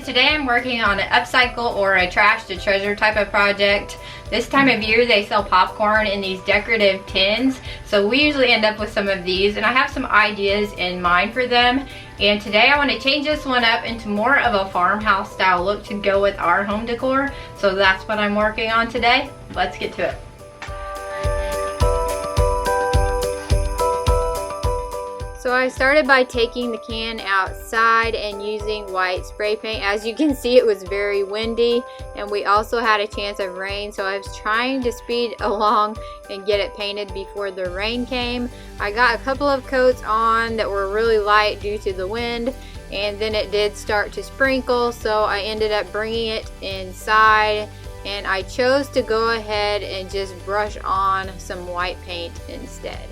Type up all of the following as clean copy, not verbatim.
today I'm working on an upcycle or a trash to treasure type of project. This time of year they sell popcorn in these decorative tins, so we usually end up with some of these, and I have some ideas in mind for them. And today I want to change this one up into more of a farmhouse style look to go with our home decor. So that's what I'm working on today. Let's get to it. So I started by taking the can outside and using white spray paint. As you can see, it was very windy and we also had a chance of rain, so I was trying to speed along and get it painted before the rain came. I got a couple of coats on that were really light due to the wind, and then it did start to sprinkle, so I ended up bringing it inside, and I chose to go ahead and just brush on some white paint instead.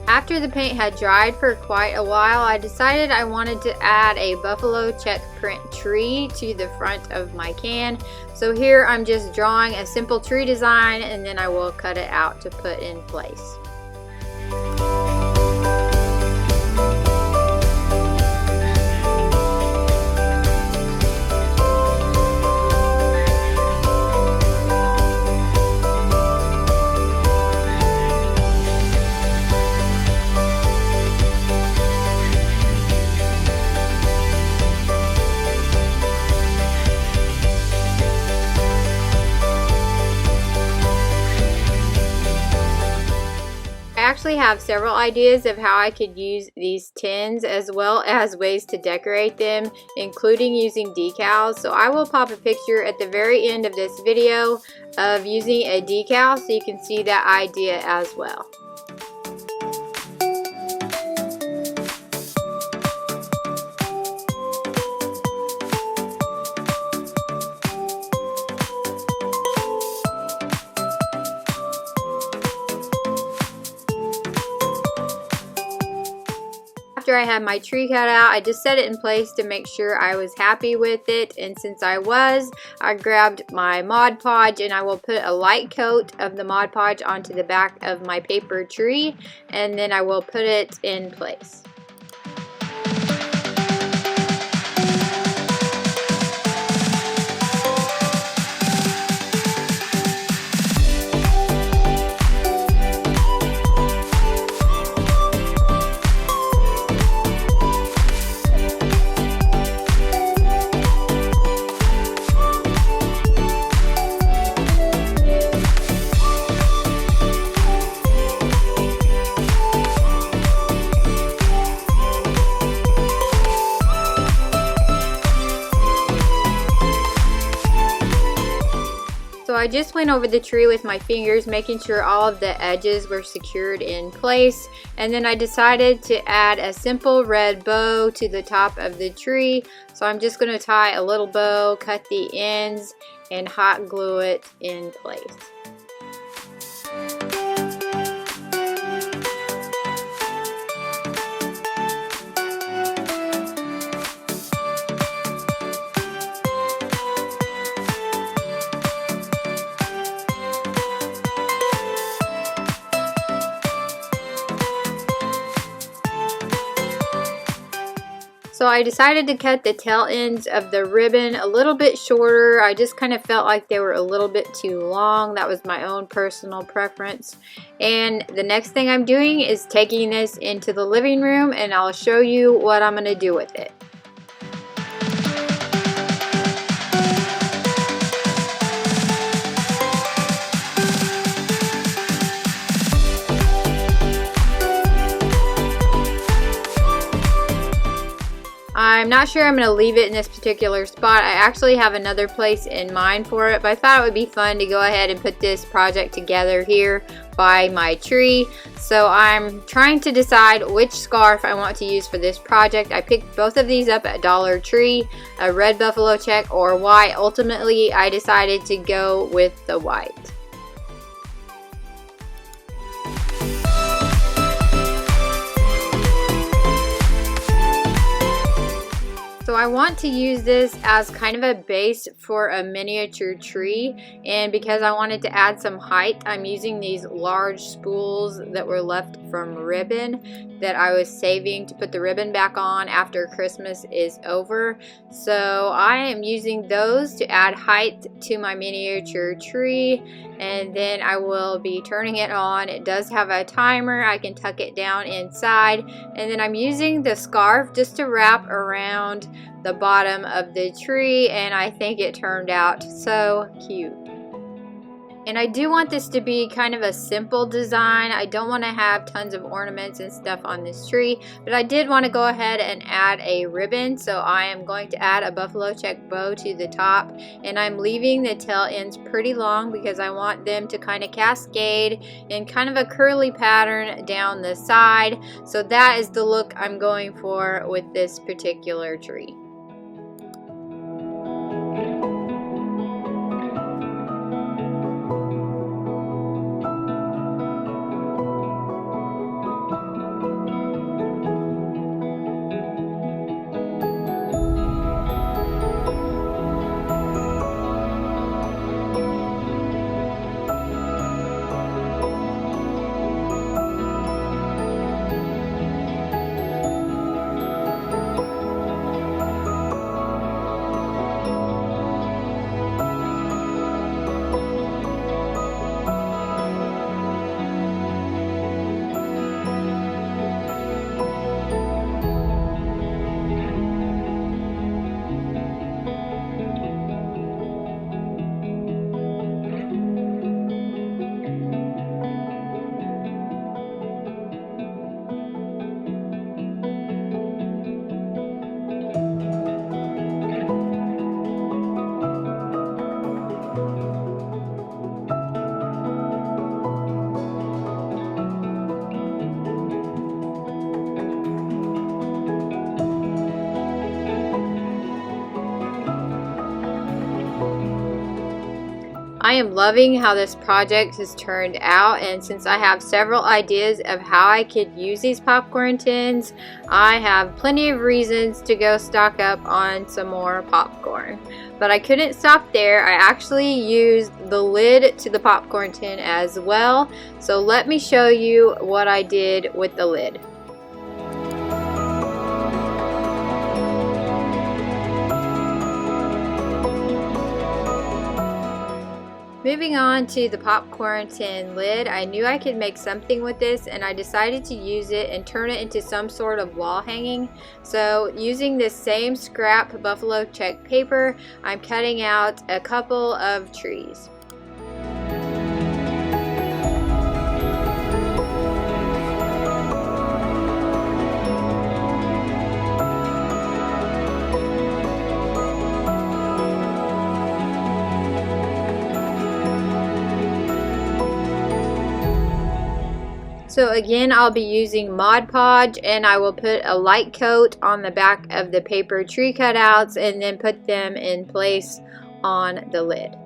After the paint had dried for quite a while, I decided I wanted to add a buffalo check print tree to the front of my can. So here I'm just drawing a simple tree design, and then I will cut it out to put in place. I actually have several ideas of how I could use these tins as well as ways to decorate them, including using decals. So I will pop a picture at the very end of this video of using a decal so you can see that idea as well. After I had my tree cut out, I just set it in place to make sure I was happy with it, and since I was, I grabbed my Mod Podge and I will put a light coat of the Mod Podge onto the back of my paper tree, and then I will put it in place. So I just went over the tree with my fingers, making sure all of the edges were secured in place, and then I decided to add a simple red bow to the top of the tree. So I'm just going to tie a little bow, cut the ends, and hot glue it in place. So I decided to cut the tail ends of the ribbon a little bit shorter. I just kind of felt like they were a little bit too long. That was my own personal preference. And the next thing I'm doing is taking this into the living room, and I'll show you what I'm going to do with it. I'm not sure I'm going to leave it in this particular spot. I actually have another place in mind for it, but I thought it would be fun to go ahead and put this project together here by my tree. So I'm trying to decide which scarf I want to use for this project. I picked both of these up at Dollar Tree, a red buffalo check or white. Ultimately, I decided to go with the white. I want to use this as kind of a base for a miniature tree, and because I wanted to add some height, I'm using these large spools that were left from ribbon that I was saving to put the ribbon back on after Christmas is over. So I am using those to add height to my miniature tree, and then I will be turning it on. It does have a timer. I can tuck it down inside, and then I'm using the scarf just to wrap around the bottom of the tree, and I think it turned out so cute. And I do want this to be kind of a simple design. I don't want to have tons of ornaments and stuff on this tree, but I did want to go ahead and add a ribbon. So I am going to add a buffalo check bow to the top, and I'm leaving the tail ends pretty long because I want them to kind of cascade in kind of a curly pattern down the side. So that is the look I'm going for with this particular tree. I am loving how this project has turned out, and since I have several ideas of how I could use these popcorn tins, I have plenty of reasons to go stock up on some more popcorn. But I couldn't stop there. I actually used the lid to the popcorn tin as well. So let me show you what I did with the lid. Moving on to the popcorn tin lid, I knew I could make something with this, and I decided to use it and turn it into some sort of wall hanging. So using this same scrap buffalo check paper, I'm cutting out a couple of trees. So again, I'll be using Mod Podge, and I will put a light coat on the back of the paper tree cutouts and then put them in place on the lid.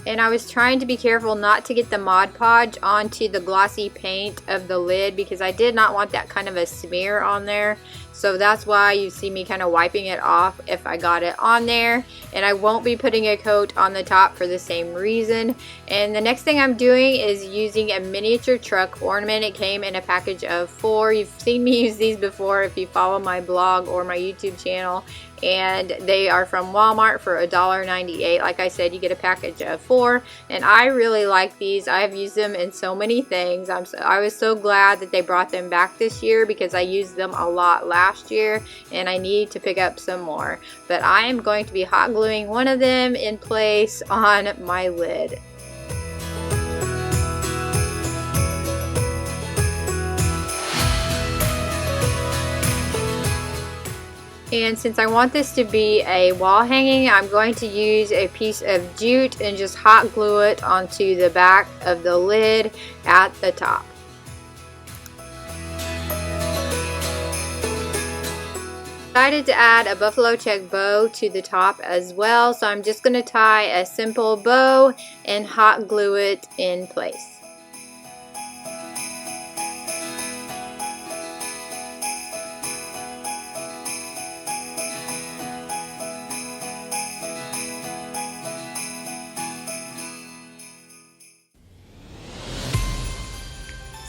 And I was trying to be careful not to get the Mod Podge onto the glossy paint of the lid because I did not want that kind of a smear on there. So that's why you see me kind of wiping it off if I got it on there. And I won't be putting a coat on the top for the same reason. And the next thing I'm doing is using a miniature truck ornament. It came in a package of 4. You've seen me use these before if you follow my blog or my YouTube channel. And they are from Walmart for $1.98. Like I said, you get a package of 4, and I really like these. I have used them in so many things. I was so glad that they brought them back this year because I used them a lot last last year, and I need to pick up some more. But I am going to be hot gluing one of them in place on my lid. And since I want this to be a wall hanging, I'm going to use a piece of jute and just hot glue it onto the back of the lid at the top. Decided to add a buffalo check bow to the top as well, so I'm just going to tie a simple bow and hot glue it in place.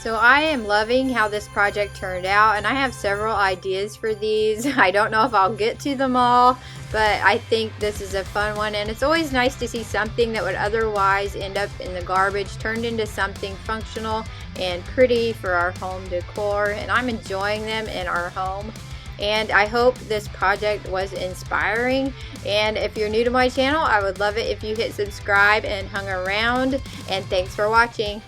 So I am loving how this project turned out, and I have several ideas for these. I don't know if I'll get to them all, but I think this is a fun one, and it's always nice to see something that would otherwise end up in the garbage turned into something functional and pretty for our home decor, and I'm enjoying them in our home. And I hope this project was inspiring, and if you're new to my channel, I would love it if you hit subscribe and hung around, and thanks for watching.